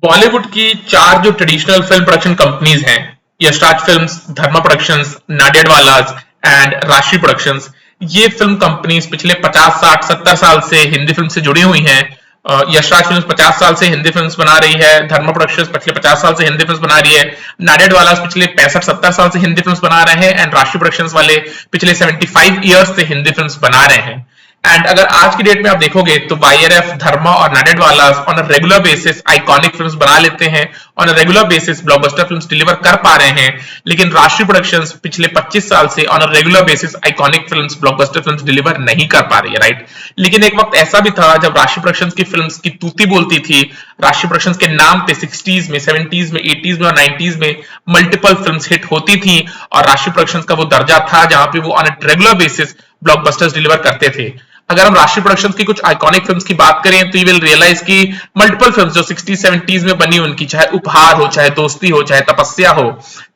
बॉलीवुड की चार जो ट्रेडिशनल फिल्म प्रोडक्शन कंपनीज हैं, Yashraj films, Dharma productions, Nadiadwala's and Rashi productions, ये फिल्म कंपनीज पिछले 50, 60, 70 साल से हिंदी फिल्म से जुड़ी हुई हैं। यशराज फिल्म्स 50 साल से हिंदी फिल्म्स बना रही है, धर्मा प्रोडक्शंस पिछले 50 साल से हिंदी फिल्म्स बना रही है, नाडियाडवालाज पिछले 65, 70 साल से हिंदी फिल्म्स बना रहे हैं एंड राशि प्रोडक्शंस वाले पिछले 75 ईयर्स से हिंदी फिल्म्स बना रहे हैं। एंड अगर आज की डेट में आप देखोगे तो वाईआरएफ, धर्मा और Nadiadwala on a regular basis iconic films बना लेते हैं, on a regular basis blockbuster films deliver कर पा रहे हैं। लेकिन राष्ट्रीय प्रोडक्शंस पिछले 25 साल से on a regular basis iconic films, blockbuster films deliver नहीं कर पा रही है, राइट। लेकिन एक वक्त ऐसा भी था जब राष्ट्रीय प्रोडक्शंस की फिल्म्स की तूती बोलती थी। राष्ट्रीय प्रोडक्शंस के नाम पे 60s में, 70s में, 80s में और 90s में मल्टीपल फिल्म्स हिट होती थी और राष्ट्रीय प्रोडक्शंस का वो दर्जा था जहां पे वो on a regular basis blockbusters deliver करते थे। अगर हम राष्ट्रीय प्रोडक्शंस की कुछ आइकॉनिक फिल्म्स की बात करें तो यू विल रियलाइज कि मल्टीपल फिल्म्स जो 60s 70s में बनी, उनकी चाहे उपहार हो, चाहे दोस्ती हो, चाहे तपस्या हो,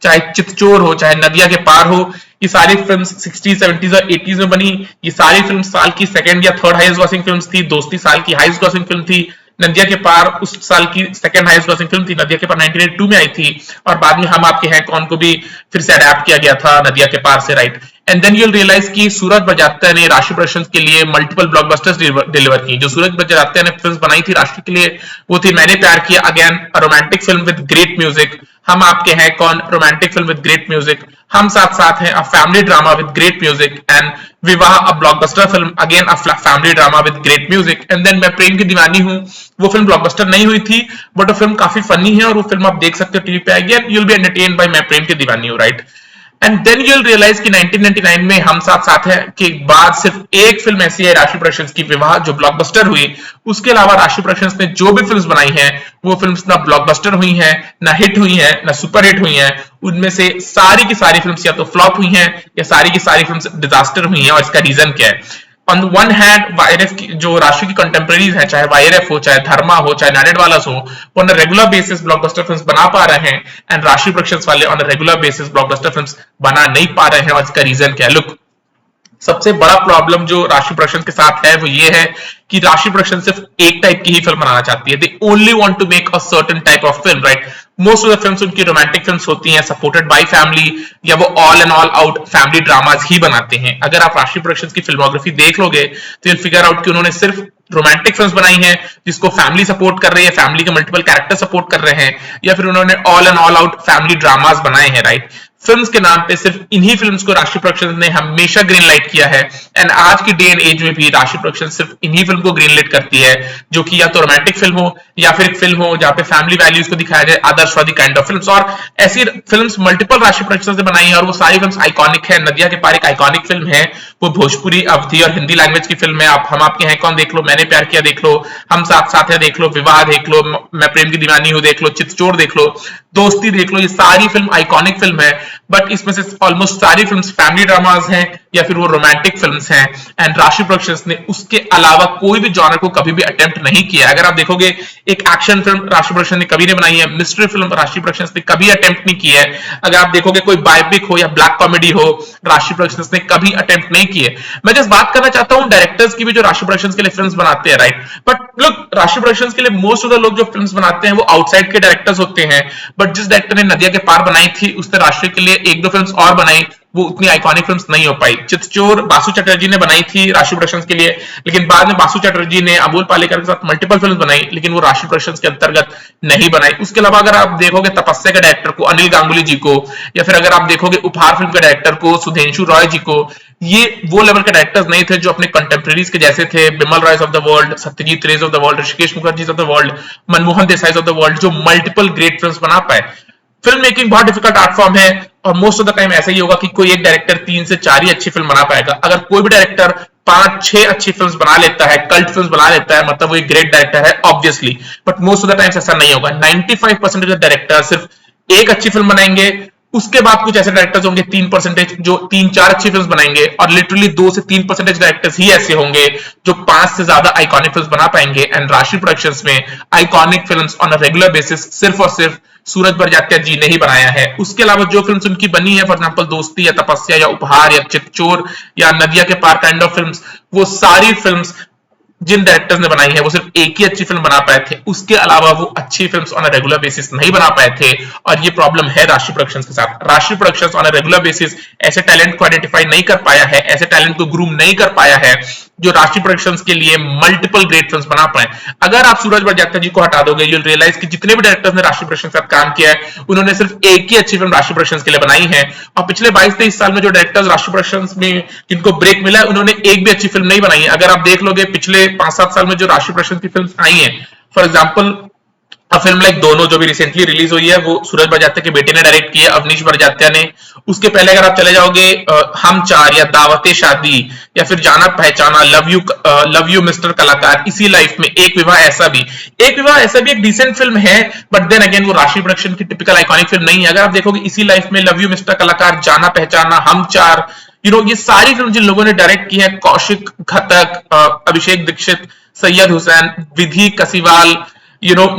चाहे चितचोर हो, चाहे नदिया के पार हो, ये सारी फिल्म्स 60s 70s और 80s में बनी। ये सारी फिल्म साल की सेकंड या थर्ड हाईएस्ट ग्रॉसिंग फिल्म्स थी। दोस्ती साल की हाईएस्ट ग्रॉसिंग फिल्म थी। नदिया के पार उस साल की सेकंड हाईएस्ट ग्रॉसिंग फिल्म थी। नदिया के पार 1982 में आई थी और बाद में हम आपके हैं कौन को भी फिर से अडेप्ट किया गया था नदिया के पार से, right. And then you'll realise कि सूरज बड़जात्या ने राष्ट्रीय प्रोडक्शंस के लिए मल्टीपल ब्लॉकबस्टर्स डिलीवर की। जो सूरज बड़जात्या ने फिल्म बनाई थी राष्ट्र के लिए, वो थी Maine Pyar Kiya, again a romantic film with great music. Hum Aapke Hain Koun, romantic film with great music. Hum Saath Saath Hain, a family drama with great music. And Vivah, a blockbuster film, again a family drama with great music. And then Main Prem Ki Deewani हूं, वो film blockbuster नहीं हुई थी but वो film काफी funny है और वो फिल्म आप देख सकते हो टीवी पे आएगी and you will be entertained by Main Prem Ki Deewani Hoon, right. And then you'll realise कि 1999 में हम साथ साथ हैं के बाद सिर्फ एक फिल्म ऐसी है राशि प्रोडक्शंस की, विवाह, जो ब्लॉकबस्टर हुई। उसके अलावा राशि प्रोडक्शंस ने जो भी फिल्म्स बनाई हैं वो फिल्म्स ना ब्लॉकबस्टर हुई हैं, ना हिट हुई हैं, ना सुपर हिट हुई हैं। उनमें से सारी की सारी फिल्म्स या तो फ्लॉप हुई हैं या सारी की सारी फिल्म्स डिजास्टर हुई हैं। और इसका रीजन क्या है? ऑन वन हैंड वाईआरएफ की जो राशि की कंटेम्प्रेरीज है, चाहे वाईआरएफ हो, चाहे धर्मा हो, चाहे नाडियाडवालास हो, वो on regular basis blockbuster films बना पा रहे हैं एंड राशि प्रोडक्शंस वाले on regular basis blockbuster films बना नहीं पा रहे हैं। और इसका रीजन क्या है? लुक, सबसे बड़ा प्रॉब्लम जो राशि प्रोडक्शन के साथ है वो ये है कि राशि प्रोडक्शन सिर्फ एक टाइप की ही फिल्म बनाना चाहती है। They only want to make a certain type of film, right. Most of the films उनकी रोमांटिक फिल्म्स होती हैं, सपोर्टेड बाय फैमिली, या वो all and all out family dramas ही बनाते हैं। अगर आप राशि प्रोडक्शंस की फिल्मोग्राफी देख लोगे तो यू फिगर आउट कि उन्होंने सिर्फ रोमांटिक फिल्म्स बनाई हैं जिसको फैमिली सपोर्ट कर रही है, फैमिली के मल्टीपल कैरेक्टर सपोर्ट कर रहे हैं, या फिर उन्होंने all and all out family dramas बनाए हैं, राइट। फिल्म्स के नाम पे सिर्फ इन्हीं फिल्म्स को राशि प्रोडक्शंस ने हमेशा ग्रीन लाइट किया है एंड आज की डे एंड एज में भी राशि प्रोडक्शन सिर्फ इन्हीं फिल्म को ग्रीन लाइट करती है, जो कि या तो रोमांटिक फिल्म हो या फिर एक फिल्म हो जहां पे फैमिली वैल्यूज को दिखाया जाए, आदर्शवादी काइंड ऑफ फिल्म्स। और ऐसी फिल्म्स मल्टीपल राशि प्रोडक्शन से बनाई है और वो सारी फिल्म्स आइकॉनिक है। नदिया के पार एक आइकॉनिक फिल्म है, वो भोजपुरी, अवधी और हिंदी लैंग्वेज की फिल्म है। आप हम आपके हैं कौन देख लो, मैंने प्यार किया देख लो, हम साथ साथ है देख लो, विवाह देख लो, मैं प्रेम की दीवानी हूं देख लो, चितचोर देख लो, दोस्ती देख लो। ये सारी फिल्म आइकॉनिक फिल्म है बट इसमें से ऑलमोस्ट सारी फिल्म्स फैमिली ड्रामास हैं या फिर वो रोमांटिक फिल्म्स हैं। एंड राशि प्रोडक्शंस ने उसके अलावा कोई भी जॉनर को कभी भी अटेम्प्ट नहीं किया। अगर आप देखोगे, एक एक्शन फिल्म राशि प्रोडक्शन ने कभी नहीं बनाई है, मिस्ट्री फिल्म राशि प्रोडक्शंस ने कभी अटेम्प्ट नहीं की है। अगर आप देखोगे कोई बायोपिक हो या ब्लैक कॉमेडी हो, राशि प्रोडक्शंस ने कभी अटेम्प्ट नहीं किए। मैं जस्ट बात करना चाहता हूं डायरेक्टर्स की भी जो राशि प्रोडक्शंस के लिए फिल्म्स बनाते हैं, राइट। बट लुक, राशि प्रोडक्शंस के लिए मोस्ट ऑफ द लोग जो फिल्म्स बनाते हैं वो आउटसाइड के डायरेक्टर्स होते हैं। बट जिस डायरेक्टर ने नदिया के पार बनाई थी उसने राष्ट्रीय के लिए एक दो फिल्म्स और बनाई, वो उतनी आइकॉनिक फिल्म्स नहीं हो पाई। चितचोर बासु चटर्जी ने बनाई थी राशि प्रोडक्शंस के लिए, लेकिन बाद में बासु चटर्जी ने अमोल पालेकर के साथ मल्टीपल फिल्म्स बनाई, लेकिन वो राशि प्रोडक्शंस के अंतर्गत नहीं बनाई। उसके अलावा अगर आप देखोगे तपस्या के डायरेक्टर को, अनिल गांगुली जी को, या फिर अगर आप देखोगे उपहार फिल्म के डायरेक्टर को, सुधेंशु रॉय जी को, ये वो लेवल के डायरेक्टर्स नहीं थे जो अपने कंटेम्प्रेरीज के जैसे थे, Bimal Roy of the world, Satyajit Rays of the world, Hrishikesh Mukherjee of the world, Manmohan Desai of the world, जो मल्टीपल ग्रेट फिल्म्स बना पाए। फिल्म मेकिंग बहुत डिफिकल्ट आर्ट फॉर्म है और मोस्ट ऑफ द टाइम ऐसा ही होगा कि कोई एक डायरेक्टर 3 से 4 ही अच्छी फिल्म बना पाएगा। अगर कोई भी डायरेक्टर 5-6 अच्छी फिल्म्स बना लेता है, कल्ट फिल्म्स बना लेता है, मतलब वो एक ग्रेट डायरेक्टर है obviously. But most of the times ऐसा नहीं होगा। 95% ऑफ डायरेक्टर सिर्फ एक अच्छी फिल्म बनाएंगे, उसके बाद कुछ ऐसे डायरेक्टर्स होंगे 3% जो 3-4 अच्छी फिल्म्स बनाएंगे, और लिटरली 2 से 3% डायरेक्टर्स ही ऐसे होंगे जो 5 से ज्यादा आइकॉनिक फिल्म्स बना पाएंगे। एंड राशि प्रोडक्शंस में iconic films on a regular basis सिर्फ और सिर्फ सूरज बड़जात्या जी ने ही बनाया है। उसके अलावा जो फिल्म्स उनकी बनी है, फॉर एग्जांपल दोस्ती या तपस्या या उपहार या चितचोर या नदिया के पार काइंड ऑफ फिल्म्स, वो सारी फिल्म्स जिन डायरेक्टर्स ने बनाई है वो सिर्फ एक ही अच्छी फिल्म बना पाए थे, उसके अलावा वो अच्छी films on a regular basis नहीं बना पाए थे। और ये प्रॉब्लम है राशि प्रोडक्शंस के साथ। राशि productions on a regular basis ऐसे टैलेंट को आइडेंटिफाई नहीं कर पाया है, ऐसे टैलेंट को ग्रूम नहीं कर पाया है जो राशि प्रोडक्शंस के लिए मल्टीपल ग्रेट फिल्म्स बना पाए। अगर आप सूरज बड़जात्या जी को हटा दोगे, यूल रियलाइज कि जितने भी डायरेक्टर्स ने राशि प्रोडक्शंस के साथ काम किया है उन्होंने सिर्फ एक ही अच्छी फिल्म राशि प्रोडक्शंस के लिए बनाई है। और पिछले 22-23 साल में जो डायरेक्टर्स राशि प्रोडक्शंस में जिनको ब्रेक मिला है उन्होंने एक भी अच्छी फिल्म नहीं बनाई है। अगर आप देख लोगे पिछले 5-7 साल में जो राशि प्रोडक्शंस की फिल्म्स आई हैं, फॉर एग्जांपल फिल्म लाइक दोनों जो भी रिसेंटली रिलीज हुई है वो सूरज बड़जात्या के बेटे ने डायरेक्ट की है, अवनीश बड़जात्या ने। उसके पहले अगर आप चले जाओगे हम चार या दावते शादी या फिर जाना पहचाना, लव यू मिस्टर कलाकार, इसी लाइफ में, एक विवाह ऐसा भी, एक विवाह ऐसा भी एक डिसेंट फिल्म है, बट देन अगेन वो राशि प्रोडक्शन की टिपिकल आइकॉनिक फिल्म नहीं है। अगर आप देखोगे इसी लाइफ में लव यू मिस्टर कलाकार, जाना पहचाना, हम चार, ये सारी फिल्म जिन लोगों ने डायरेक्ट की है, कौशिक घटक, अभिषेक दीक्षित, सैयद हुसैन, विधि कसीवाल,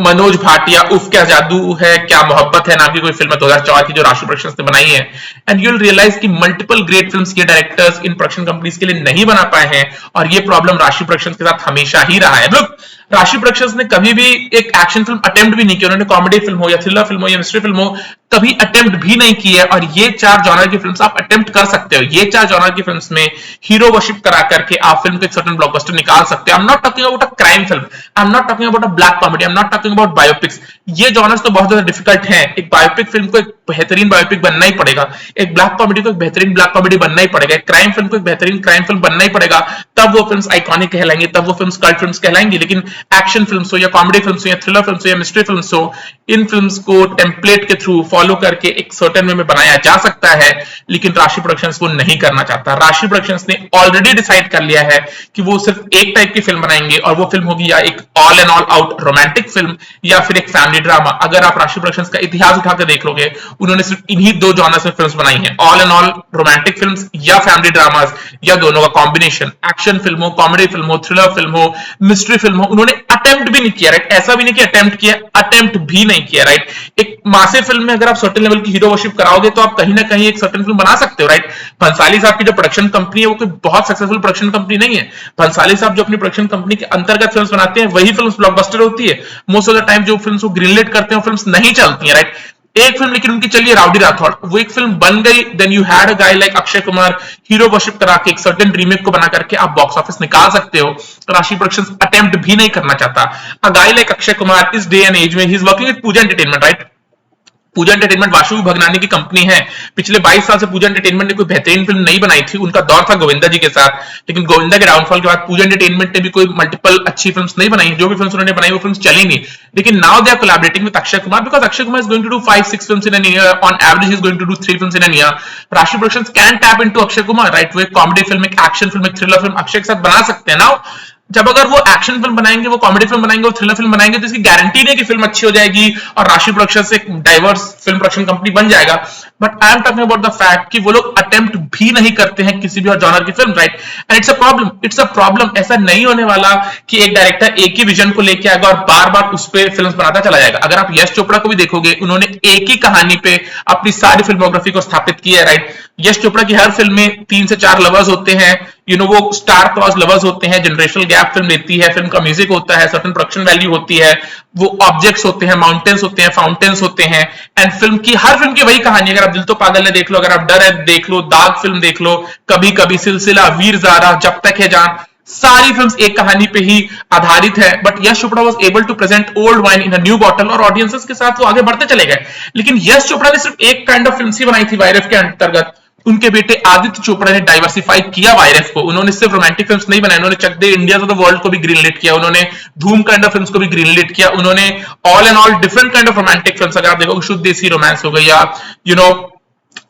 मनोज भाटिया, उफ क्या जादू है, क्या मोहब्बत है नाम की कोई फिल्म है 2004 की जो राशि प्रोडक्शंस ने बनाई है। एंड यू विल रियलाइज कि मल्टीपल ग्रेट फिल्म्स के डायरेक्टर्स इन प्रोडक्शन कंपनीज के लिए नहीं बना पाए हैं, और ये प्रॉब्लम राशि प्रोडक्शंस के साथ हमेशा ही रहा है। लुक, राशि प्रोडक्शंस ने कभी भी एक एक्शन फिल्म अटेम्प्ट भी नहीं किया, उन्होंने कॉमेडी फिल्म हो या थ्रिलर फिल्म हो या मिस्ट्री फिल्म हो कभी अटेम्प्ट भी नहीं की है। और ये 4 जॉनर की फिल्म्स आप अटेम्प्ट कर सकते हो। ये 4 जॉनर की फिल्म्स में हीरो वर्शिप करा करके आप फिल्म को एक सर्टेन ब्लॉकबस्टर निकाल सकते हो। I am not talking about a crime film, I am not talking about a black comedy, I am not talking about biopics. ये जॉनर्स तो बहुत ज्यादा डिफिकल्ट हैं। एक बायोपिक फिल्म को एक बेहतरीन बायोपिक बनना ही पड़ेगा, एक ब्लैक कॉमेडी को एक बेहतरीन ब्लैक कॉमेडी बनना ही पड़ेगा, एक क्राइम फिल्म को एक बेहतरीन क्राइम फिल्म बनना ही पड़ेगा, तब वो फिल्म्स आइकॉनिक कहलाएंगी, तब वो फिल्म्स कल्ट फिल्म्स कहलाएंगी। लेकिन एक्शन फिल्म्स हो या कॉमेडी फिल्म्स हो या थ्रिलर फिल्म्स हो या मिस्ट्री फिल्म्स हो, इन फिल्म्स को टेम्पलेट के थ्रू फॉलो करके एक सर्टेन वे में बनाया जा सकता है, लेकिन राशि प्रोडक्शंस वो नहीं करना चाहता। राशि प्रोडक्शंस ने ऑलरेडी डिसाइड कर लिया है कि वो सिर्फ एक टाइप की फिल्म बनाएंगे, और वो फिल्म होगी या एक all and all out romantic film या फिर एक फैमिली ड्रामा। अगर आप राशि प्रोडक्शंस का इतिहास उठाकर देख लोगे, उन्होंने सिर्फ इन्हीं 2 जॉनर्स में फिल्म्स बनाई हैं, all and all romantic films या फैमिली ड्रामास, या दोनों का कॉम्बिनेशन। एक्शन फिल्म हो, कॉमेडी फिल्म हो, थ्रिलर फिल्म हो, मिस्ट्री फिल्म हो, उन्होंने अटेम्प्ट भी नहीं किया, राइट? ऐसा भी नहीं कि अटेम्प्ट किया, अटेम्प्ट भी नहीं किया, राइट? एक मासे फिल्म में अगर आप सर्टेन लेवल की हीरो वर्शिप कराओगे तो आप कहीं ना कहीं एक सर्टेन फिल्म बना सकते हो, राइट? भंसाली साहब की जो प्रोडक्शन कंपनी है वो कोई बहुत सक्सेसफुल प्रोडक्शन कंपनी नहीं है। भंसाली साहब जो अपनी प्रोडक्शन कंपनी के अंतर्गत फिल्म्स बनाते हैं वही फिल्म्स ब्लॉकबस्टर होती है। मोस्ट ऑफ द टाइम जो फिल्म्स वो ग्रीनलाइट करते हैं वो फिल्म्स नहीं चलती हैं, राइट? एक फिल्म लेकिन उनकी चलिए राउडी राठौड़, वो एक फिल्म बन गई, then you had a guy like Akshay Kumar hero worship करा के एक सर्टेन रीमेक को बना करके आप बॉक्स ऑफिस निकाल सकते हो। राशि प्रोडक्शंस अटेम्प्ट भी नहीं करना चाहता। A guy like Akshay Kumar this day and age में ही is working with Pooja entertainment, right? Pooja entertainment Vashu Bhagnani की कंपनी है। पिछले 22 साल से पूजा एंटरटेनमेंट ने कोई बेहतरीन फिल्म नहीं बनाई थी। उनका दौर था गोविंदा जी के साथ, लेकिन गोविंदा के डाउनफॉल के बाद पूजा एंटरटेनमेंट ने भी कोई मल्टीपल अच्छी फिल्म्स नहीं बनाई। जो भी फिल्म्स उन्होंने बनाई वो फिल्म्स चली नहीं। लेकिन now they are collaborating with Akshay Kumar, because Akshay Kumar is going to do 5-6 films in an year, on average is going to do 3 films in an year. Rashi productions can tap into Akshay Kumar, right? वो एक comedy film, एक action film, एक thriller film Akshay के साथ बना सकते हैं। Now जब अगर वो एक्शन फिल्म बनाएंगे, वो कॉमेडी फिल्म बनाएंगे, वो थ्रिलर फिल्म बनाएंगे, तो इसकी गारंटी नहीं कि फिल्म अच्छी हो जाएगी और राशि प्रोडक्शन से एक डाइवर्स फिल्म प्रोडक्शन कंपनी बन जाएगा। But I am talking about the fact कि वो लोग अटेम्प्ट भी नहीं करते हैं किसी भी और जॉनर की film, right? And it's a problem, it's a problem. ऐसा नहीं होने वाला कि एक डायरेक्टर एक ही विजन को लेके आएगा और बार बार उस पर फिल्म बनाता चला जाएगा। अगर आप यश चोपड़ा को भी देखोगे, उन्होंने एक ही कहानी पे अपनी सारी फिल्मोग्राफी को स्थापित किया है, राइट? यश चोपड़ा की हर फिल्म में 3 से 4 लवर्स होते हैं, वो स्टार क्रॉस लवर्स होते हैं, जनरेशनल गैप फिल्म लेती है, फिल्म का म्यूजिक होता है, सर्टेन प्रोडक्शन वैल्यू होती है, वो ऑब्जेक्ट्स होते हैं, माउंटेन्स होते हैं, फाउंटेन्स होते हैं, एंड हर फिल्म की वही कहानी। अगर आप दिल तो पागल है देख लो, अगर आप डर है देख लो, दाग फिल्म देख लो, कभी कभी, सिलसिला, वीर ज़ारा, जब तक है जान, सारी फिल्म्स एक कहानी पे ही आधारित है। But Yash Chopra was able to present old wine in a new bottle, और ऑडियंसेस के साथ वो आगे बढ़ते चले गए। लेकिन यश चोपड़ा ने सिर्फ एक काइंड ऑफ फिल्म ही बनाई थी वायरस के अंतर्गत। उनके बेटे आदित्य चोपड़ा ने डाइवर्सिफाई किया वायरस को। उन्होंने सिर्फ रोमांटिक फिल्म्स नहीं बनाई, उन्होंने चक दे इंडिया ऑफ द वर्ल्ड को भी ग्रीनलाइट किया, उन्होंने धूम काइंड ऑफ फिल्म्स को भी ग्रीनलाइट किया, उन्होंने all and all different kind of romantic films, अगर आप देखो शुद्ध देसी रोमांस हो गई, या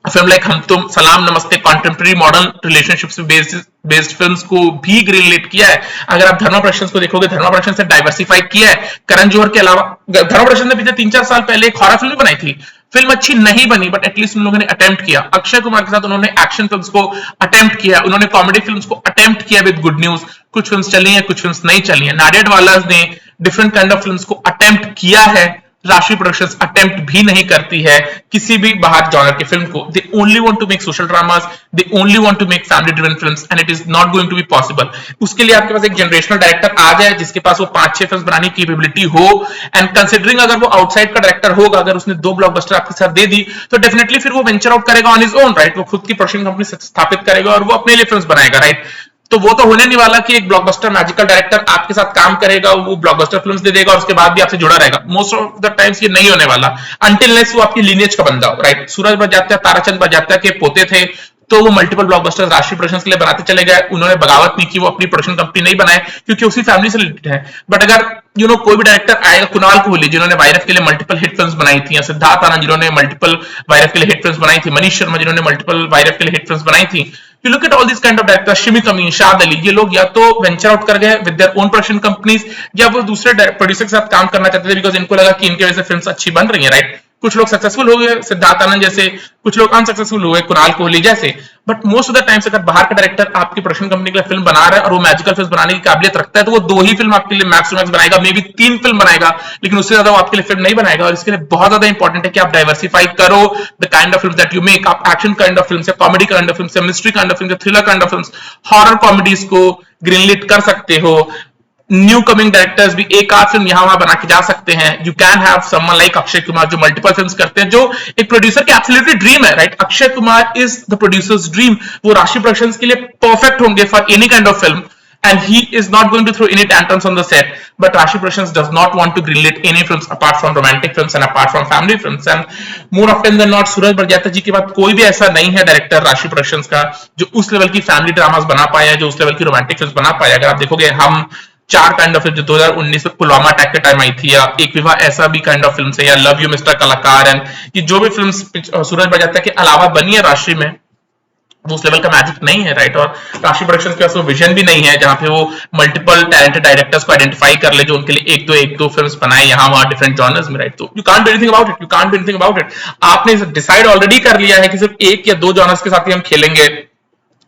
फिल्म लाइक हम तुम, सलाम नमस्ते, contemporary modern relationships based films को भी ग्रीनलाइट किया है। अगर आप धर्मा प्रोडक्शंस को देखोगे, धर्मा प्रोडक्शंस से डाइवर्सिफाई किया है। करण जौहर के अलावा धर्मा प्रोडक्शंस ने पिछले 3-4 साल पहले एक हॉरर फिल्म बनाई थी, फिल्म अच्छी नहीं बनी, बट एटलीस्ट उन लोगों ने अटेम्प्ट किया। अक्षय कुमार के साथ उन्होंने एक्शन फिल्म्स को अटेम्प्ट किया, उन्होंने कॉमेडी फिल्म्स को अटेम्प्ट किया विद गुड न्यूज। कुछ फिल्म्स चली हैं, कुछ फिल्म्स नहीं चली हैं। नाडियाडवाला ने डिफरेंट काइंड ऑफ फिल्म्स को अटेम्प्ट किया है, राशि प्रोडक्शंस अटेम्प्ट भी नहीं करती है किसी भी बाहर जॉनर की फिल्म को. They only want to make social dramas, they only want to make family driven films and it is not going to be possible. उसके लिए आपके पास एक जनरेशनल डायरेक्टर आ जाए जिसके पास वो 5-6 फिल्म बनाने की कैपेबिलिटी हो, एंड कंसिडरिंग अगर वो आउटसाइड का डायरेक्टर होगा, अगर उसने 2 ब्लॉकबस्टर आपके साथ दे दी तो डेफिनेटली फिर वो वेंचर आउट करेगा ऑन हिज ओन, राइट. वो खुद की प्रोडक्शन कंपनी स्थापित करेगा और वो अपने लिए फिल्म बनाएगा, राइट. तो वो तो होने नहीं वाला कि एक ब्लॉकबस्टर मैजिकल डायरेक्टर आपके साथ काम करेगा, वो ब्लॉकबस्टर फिल्म्स दे देगा और उसके बाद भी आपसे जुड़ा रहेगा. मोस्ट ऑफ द टाइम्स ये नहीं होने वाला अनटिल लेस वो आपकी लीनियज का बंदा हो, राइट. सूरज बड़जात्या ताराचंद बड़जात्या के पोते थे, तो वो मल्टीपल ब्लॉकबस्टर्स राष्ट्रीय प्रोडक्शंस के लिए बनाते चले गए. उन्होंने बगावत नहीं की, वो अपनी प्रोडक्शन कंपनी नहीं बनाए क्योंकि उसी फैमिली से रिलेटेड है. बट अगर कोई भी डायरेक्टर आएगा, कुणाल कोहली जिन्होंने वायरस के लिए मल्टीपल हिट फिल्म्स बनाई थी, सिद्धार्थ आनंद जिन्होंने मल्टीपल वायरस के लिए हिट फिल्म्स बनाई थी, मनीष शर्मा जिन्होंने मल्टीपल वायरस के लिए हिट फिल्म्स बनाई थी, you look at all these kind of directors, शिमी कमीन, शाद अली, ये लोग या तो वेंचर आउट कर गए with their own production companies, या वो दूसरे प्रोड्यूसर के साथ काम करना चाहते थे बिकॉज इनको लगा कि इनके वजह से फिल्म्स अच्छी बन रही हैं, राइट. कुछ लोग सक्सेसफुल हो गए, सिद्धार्थ आनंद जैसे, कुछ लोग अनसक्सेसफुल हुए, कुणाल कोहली जैसे. But most of the times अगर बाहर का डायरेक्टर आपकी प्रोडक्शन कंपनी के लिए फिल्म बना रहा है और वो मैजिकल फिल्म बनाने की काबिलियत रखता है, तो वो 2 ही फिल्म आपके लिए मैक्स टू मैक्स बनाएगा, मे बी 3 फिल्म बनाएगा, लेकिन उससे ज्यादा वो आपके लिए फिल्म नहीं बनाएगा. और इसके लिए बहुत ज्यादा इंपॉर्टेंट है कि आप डाइवर्सिफाई करो the kind of film that you make. आप एक्शन काइंड ऑफ फिल्म से, कॉमेडी काइंड ऑफ फिल्म से, मिस्ट्री काइंड ऑफ फिल्म से, thriller kind of film, horror comedies को ग्रीनलिट कर सकते हो. न्यू कमिंग डायरेक्टर्स भी एक आध फिल्म यहां वहां बना के जा सकते हैं. You can have someone like Akshay Kumar जो मल्टीपल फिल्म्स करते हैं, जो एक प्रोड्यूसर की एब्सोल्युटली ड्रीम है, right. Akshay Kumar is the producers dream. वो राशि प्रोडक्शंस के लिए परफेक्ट होंगे for any kind of film, and he is not going to throw any tantrums on the set. But Rashi Productions does not want to greenlit any films apart from romantic films and apart from family films. And more often than not, सूरज बड़जात्या जी के बाद कोई भी ऐसा नहीं है director राशि productions का जो उस लेवल की फैमिली ड्रामास बना पाया है, जो उस लेवल की रोमांटिक फिल्म बना पाया. अगर आप देखोगे हम 4 काइंड ऑफ फिल्म जो 2019 में पुलवामा अटैक के टाइम आई थी, या एक विवाह ऐसा भी काइंड ऑफ फिल्म है, या लव यू मिस्टर कलाकार, एंड ये जो भी फिल्म सूरज बड़जात्या के अलावा बनी है राशि में, वो उस लेवल का मैजिक नहीं है, राइट. और राशि प्रोडक्शंस के पास वो विजन भी नहीं है जहां पे वो मल्टीपल टैलेंटेड डायरेक्टर्स को आइडेंटिफाई कर ले जो उनके लिए एक दो फिल्म्स बनाए यहां वहां डिफरेंट जॉनर्स में, राइट. तो you can't do anything about it, you can't do anything about it. आपने डिसाइड ऑलरेडी कर लिया है कि सिर्फ 1 या 2 जॉनर्स के साथ ही हम खेलेंगे.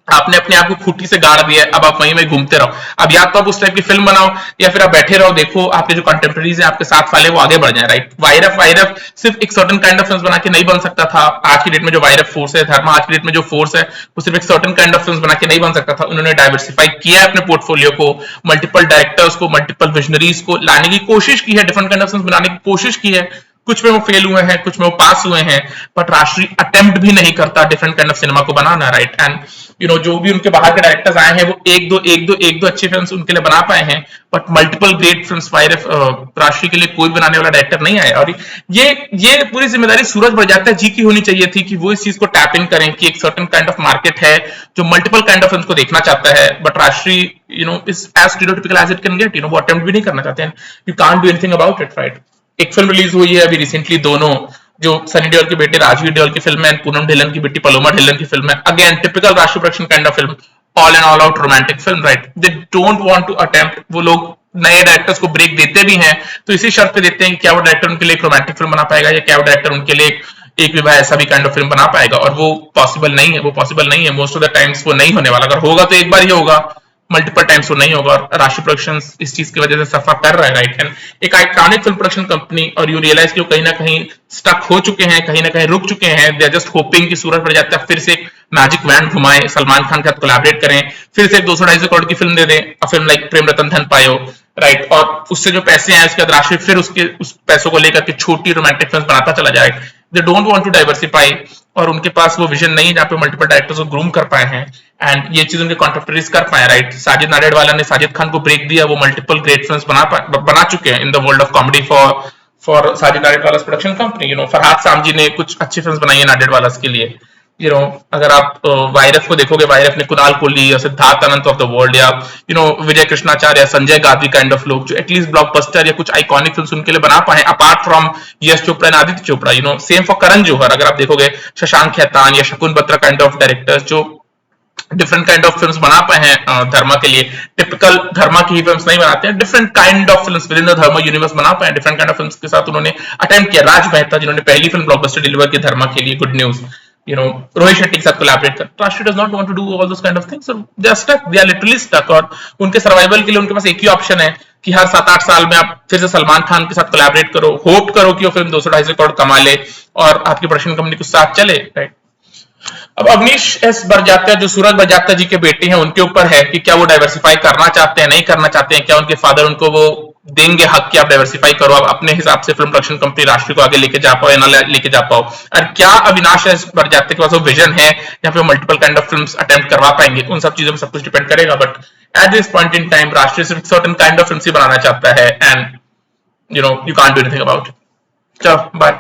आपने अपने आप को खूंटी से गाड़ दिया है, अब आप वहीं में घूमते रहो. अब या तो आप उस टाइप की फिल्म बनाओ या फिर आप बैठे रहो, देखो आपके जो कंटेम्प्रेरीज है आपके साथ वाले वो आगे बढ़ जाए, राइट. वायरफ सिर्फ एक सर्टेन काइंड ऑफ फिल्म बना के नहीं बन सकता था. आज की डेट में जो वायरफ फोर्स है, धर्मा आज की डेट में जो फोर्स है, वो सिर्फ एक सर्टेन काइंड ऑफ फिल्म बना के नहीं बन सकता था. उन्होंने डाइवर्सिफाई किया है अपने पोर्टफोलियो को, मल्टीपल डायरेक्टर्स को, मल्टीपल विजनरीज को लाने की कोशिश की है, डिफरेंट काइंड ऑफ फिल्म बनाने की कोशिश की है. कुछ में वो फेल हुए हैं, कुछ में वो पास हुए हैं, बट राष्ट्रीय अटेम्प्ट भी नहीं करता डिफरेंट काइंड ऑफ सिनेमा को बनाना, राइट. एंड जो भी उनके बाहर के डायरेक्टर्स आए हैं वो एक दो अच्छी फिल्म्स उनके लिए बना पाए हैं, बट मल्टीपल ग्रेट फिल्म्स राष्ट्रीय के लिए कोई बनाने वाला डायरेक्टर नहीं आया. और ये पूरी जिम्मेदारी सूरज बड़जात्या जी की होनी चाहिए थी कि वो इस चीज को टैप इन करें कि एक सर्टेन काइंड ऑफ मार्केट है जो मल्टीपल काइंड ऑफ फिल्म्स को देखना चाहता है, but Rajshri is as stereotypical as it can get. वो अटेम्प्ट भी नहीं करना चाहते हैं. You can't do anything about it, right. एक फिल्म रिलीज हुई है अभी रिसेंटली, दोनों जो सनी देओल के बेटे राजवीर देओल की फिल्म है, पूनम ढिल्लन की बेटी पलोमा ढिल्लन की फिल्म है. Again typical Rajshri production kind of film, all and all out romantic film, right. They don't want to attempt. वो लोग नए डायरेक्टर्स को ब्रेक देते भी हैं तो इसी शर्त पे देते हैं कि क्या वो डायरेक्टर उनके लिए एक रोमांटिक फिल्म बना पाएगा, या क्या वो डायरेक्टर उनके लिए एक विवाह ऐसा भी काइंड ऑफ फिल्म बना पाएगा. और वो पॉसिबल नहीं है, वो पॉसिबल नहीं है. मोस्ट ऑफ द टाइम्स वो नहीं होने वाला. अगर होगा तो एक बार ही होगा, मल्टीपल टाइम्स वो नहीं होगा. और राशि प्रोडक्शंस इस चीज की वजह से सफर कर रहा है, राइट. एंड एक आइकॉनिक फिल्म प्रोडक्शन कंपनी, और यू रियलाइज कि वो कहीं ना कहीं स्टक हो चुके हैं, कहीं ना कहीं रुक चुके हैं. दे आर जस्ट होपिंग कि सूरज बड़जात्या फिर से एक मैजिक वैंड घुमाए, सलमान खान के साथ कोलैबोरेट करें, फिर से 200-250 करोड़ की फिल्म दे दें, फिल्म लाइक प्रेम रतन धन पायो, राइट. और उससे जो पैसे आए उसके बाद राशि फिर उस पैसों को लेकर के छोटी रोमांटिक फिल्म बनाता चला जाए. They don't want to diversify, और उनके पास वो विजन नहीं है जहां पे मल्टीपल डायरेक्टर्स को ग्रूम कर पाए हैं एंड ये चीज उनके कॉन्टेम्परेरीज कर पाए, राइट. साजिद नाडियाडवाला ने साजिद खान को ब्रेक दिया, वो मल्टीपल ग्रेट फिल्म्स बना चुके हैं in the world of comedy for Sajid Nadiadwala's production company. Farhad Samji ने कुछ अच्छी फिल्म्स बनाई है नाडियाडवाला's के लिए. अगर आप वायरस को देखोगे, वायरस ने कुणाल कोहली या Siddharth Anand of the world, या विजय कृष्णाचार्य, संजय गांधी काइंड ऑफ लोग जो एटलीस्ट ब्लॉकबस्टर या कुछ आइकॉनिक फिल्म्स उनके लिए बना पाए apart from Yash Chopra and Aditya Chopra. Same for Karan Johar. अगर आप देखोगे शशांक खेतान या Shakun Batra kind of directors जो डिफरेंट काइंड ऑफ फिल्म्स बना पाए हैं धर्मा के लिए. टिपिकल धर्मा की ही फिल्म्स नहीं बनाते हैं, different kind of films with in the Dharma universe बना पाए, डिफरेंट काइंड ऑफ फिल्म्स के साथ उन्होंने अटेम्प्ट किया. राज मेहता जिन्होंने पहली फिल्म ब्लॉकबस्टर डिलीवर की धर्मा के लिए, गुड न्यूज. रोहित शेट्टी के साथ कोलैबोरेट कर, Rajshri does not want to do all those kind of things, they are stuck, they are literally stuck. और उनके सर्वाइवल के लिए उनके पास एक ही ऑप्शन है कि हर 7-8 साल में आप फिर से सलमान खान के साथ कोलैबोरेट करो, होप करो कि वो फिल्म 200-250 करोड़ कमा ले और आपकी प्रोडक्शन कंपनी कुछ साथ चले, राइट। अब अवनीश एस बरजात्या जो सूरज बरजात्या जी के बेटे हैं उनके ऊपर है कि क्या वो डाइवर्सिफाई करना चाहते हैं, नहीं करना चाहते हैं, क्या उनके फादर उनको वो देंगे हक कि आप डाइवर्सिफाई करो, आप अपने हिसाब से फिल्म प्रोडक्शन कंपनी राष्ट्रीय को आगे लेके जा पाओ या ना लेके जा पाओ, और क्या अविनाश एस बरजात्या के पास वो विजन है या फिर multiple kind of films attempt करवा पाएंगे, उन सब चीजों में सब कुछ डिपेंड करेगा। But at this point in time राष्ट्रीय सिर्फ सर्टेन काइंड ऑफ फिल्म्स ही बनाना चाहता है, and you can't do anything about it. चलो बाय।